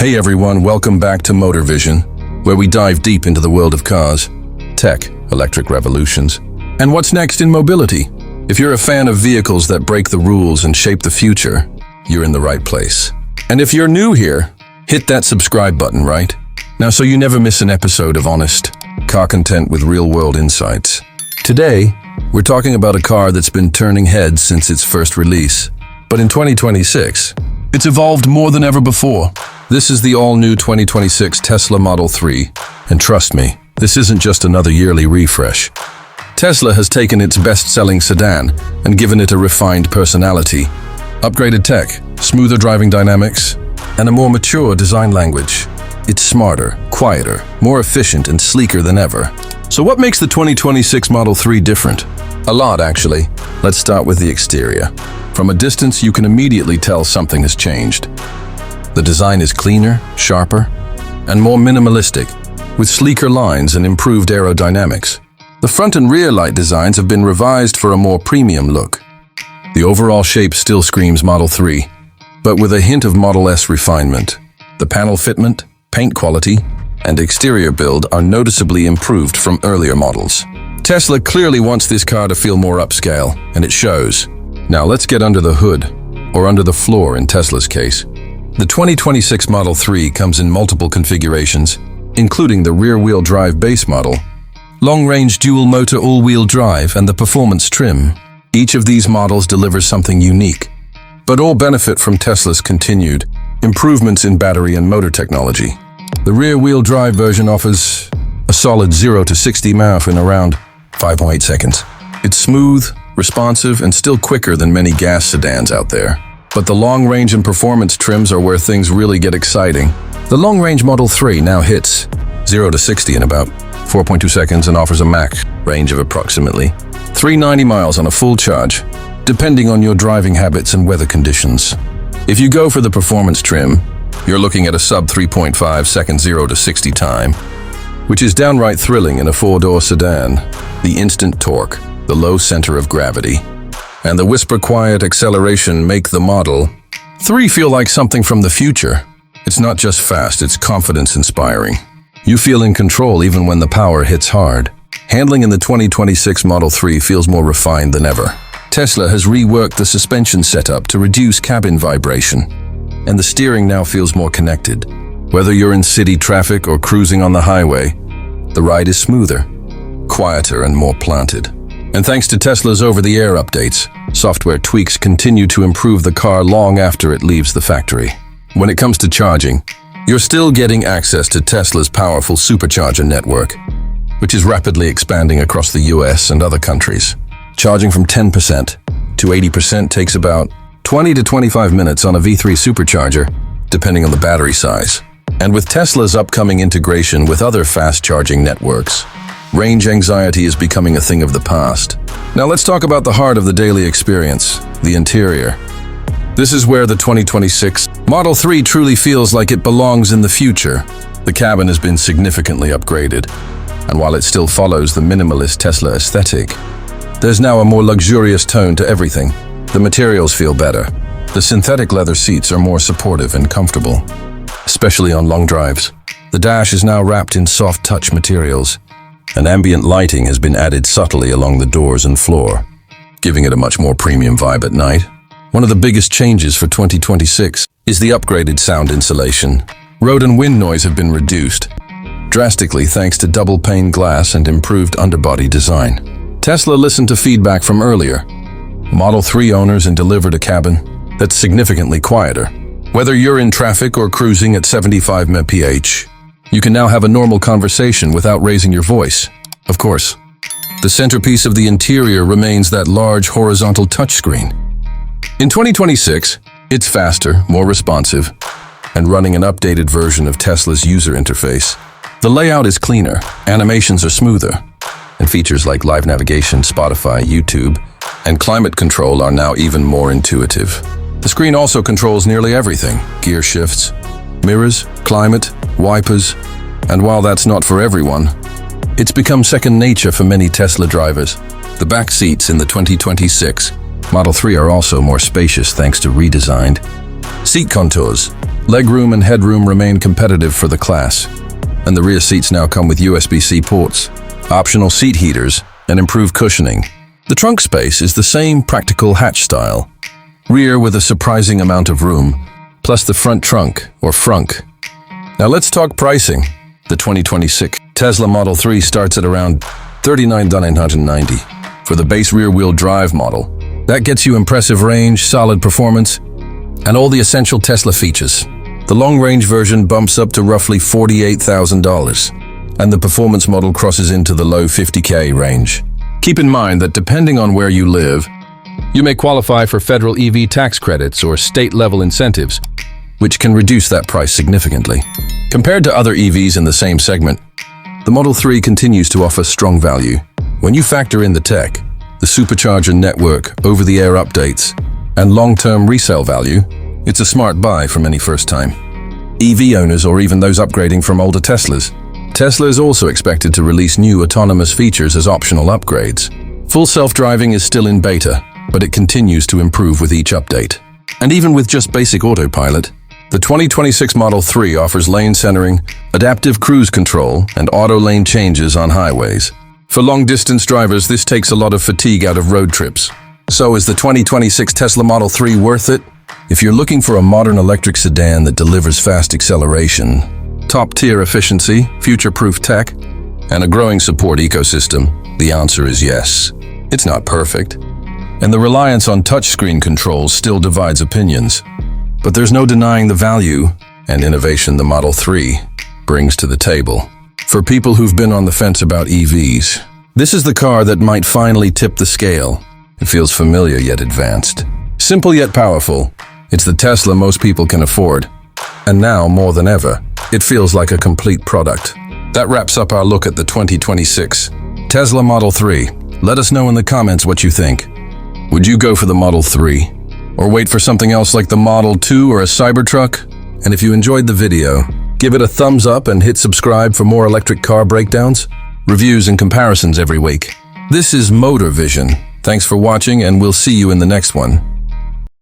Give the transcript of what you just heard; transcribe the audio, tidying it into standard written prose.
Hey everyone, welcome back to Motor Vision, where we dive deep into the world of cars, tech, electric revolutions, and what's next in mobility. If you're a fan of vehicles that break the rules and shape the future, you're in the right place. And if you're new here, hit that subscribe button, right? Now so you never miss an episode of honest car content with real-world insights. Today, we're talking about a car that's been turning heads since its first release. But in 2026, it's evolved more than ever before. This is the all-new 2026 Tesla Model 3. And trust me, this isn't just another yearly refresh. Tesla has taken its best-selling sedan and given it a refined personality, upgraded tech, smoother driving dynamics, and a more mature design language. It's smarter, quieter, more efficient, and sleeker than ever. So what makes the 2026 Model 3 different? A lot, actually. Let's start with the exterior. From a distance, you can immediately tell something has changed. The design is cleaner, sharper, and more minimalistic, with sleeker lines and improved aerodynamics. The front and rear light designs have been revised for a more premium look. The overall shape still screams Model 3, but with a hint of Model S refinement. The panel fitment, paint quality, and exterior build are noticeably improved from earlier models. Tesla clearly wants this car to feel more upscale, and it shows. Now let's get under the hood, or under the floor in Tesla's case. The 2026 Model 3 comes in multiple configurations, including the rear-wheel drive base model, long-range dual-motor all-wheel drive, and the performance trim. Each of these models delivers something unique, but all benefit from Tesla's continued improvements in battery and motor technology. The rear-wheel drive version offers a solid 0 to 60 mph in around 5.8 seconds. It's smooth, responsive, and still quicker than many gas sedans out there. But the long range and performance trims are where things really get exciting. The long-range Model 3 now hits 0 to 60 in about 4.2 seconds and offers a max range of approximately 390 miles on a full charge, depending on your driving habits and weather conditions. If you go for the performance trim, you're looking at a sub 3.5 second 0 to 60 time, which is downright thrilling in a four-door sedan. The instant torque, the low center of gravity, and the whisper-quiet acceleration make the Model 3 feel like something from the future. It's not just fast, it's confidence-inspiring. You feel in control even when the power hits hard. Handling in the 2026 Model 3 feels more refined than ever. Tesla has reworked the suspension setup to reduce cabin vibration, and the steering now feels more connected. Whether you're in city traffic or cruising on the highway, the ride is smoother, quieter, and more planted. And thanks to Tesla's over-the-air updates, software tweaks continue to improve the car long after it leaves the factory. When it comes to charging, you're still getting access to Tesla's powerful supercharger network, which is rapidly expanding across the US and other countries. Charging from 10% to 80% takes about 20 to 25 minutes on a V3 supercharger, depending on the battery size. And with Tesla's upcoming integration with other fast-charging networks, range anxiety is becoming a thing of the past. Now let's talk about the heart of the daily experience, the interior. This is where the 2026 Model 3 truly feels like it belongs in the future. The cabin has been significantly upgraded, and while it still follows the minimalist Tesla aesthetic, there's now a more luxurious tone to everything. The materials feel better. The synthetic leather seats are more supportive and comfortable, especially on long drives. The dash is now wrapped in soft touch materials, and ambient lighting has been added subtly along the doors and floor, giving it a much more premium vibe at night. One of the biggest changes for 2026 is the upgraded sound insulation. Road and wind noise have been reduced drastically thanks to double-pane glass and improved underbody design. Tesla listened to feedback from earlier Model 3 owners and delivered a cabin that's significantly quieter. Whether you're in traffic or cruising at 75 mph, you can now have a normal conversation without raising your voice. Of course, the centerpiece of the interior remains that large horizontal touchscreen. In 2026, it's faster, more responsive, and running an updated version of Tesla's user interface. The layout is cleaner, animations are smoother, and features like live navigation, Spotify, YouTube, and climate control are now even more intuitive. The screen also controls nearly everything: gear shifts, mirrors, climate, wipers, and while that's not for everyone, it's become second nature for many Tesla drivers. The back seats in the 2026 Model 3 are also more spacious thanks to redesigned seat contours, Legroom and headroom remain competitive for the class, and the rear seats now come with USB-C ports, optional seat heaters, and improved cushioning. The trunk space is the same practical hatch style, rear with a surprising amount of room, plus the front trunk, or frunk. Now let's talk pricing. The 2026 Tesla Model 3 starts at around $39,990 for the base rear-wheel drive model. That gets you impressive range, solid performance, and all the essential Tesla features. The long-range version bumps up to roughly $48,000, and the performance model crosses into the low $50K range. Keep in mind that depending on where you live, you may qualify for federal EV tax credits or state-level incentives, which can reduce that price significantly. Compared to other EVs in the same segment, the Model 3 continues to offer strong value. When you factor in the tech, the supercharger network, over-the-air updates, and long-term resale value, it's a smart buy from any first-time EV owners or even those upgrading from older Teslas. Tesla is also expected to release new autonomous features as optional upgrades. Full self-driving is still in beta, but it continues to improve with each update. And even with just basic autopilot, the 2026 Model 3 offers lane centering, adaptive cruise control, and auto lane changes on highways. For long-distance drivers, this takes a lot of fatigue out of road trips. So is the 2026 Tesla Model 3 worth it? If you're looking for a modern electric sedan that delivers fast acceleration, top-tier efficiency, future-proof tech, and a growing support ecosystem, the answer is yes. It's not perfect, and the reliance on touchscreen controls still divides opinions. But there's no denying the value and innovation the Model 3 brings to the table. For people who've been on the fence about EVs, this is the car that might finally tip the scale. It feels familiar yet advanced. Simple yet powerful, it's the Tesla most people can afford. And now, more than ever, it feels like a complete product. That wraps up our look at the 2026 Tesla Model 3. Let us know in the comments what you think. Would you go for the Model 3? Or wait for something else like the Model 2 or a Cybertruck? And if you enjoyed the video, give it a thumbs up and hit subscribe for more electric car breakdowns, reviews, and comparisons every week. This is Motor Vision. Thanks for watching, and we'll see you in the next one.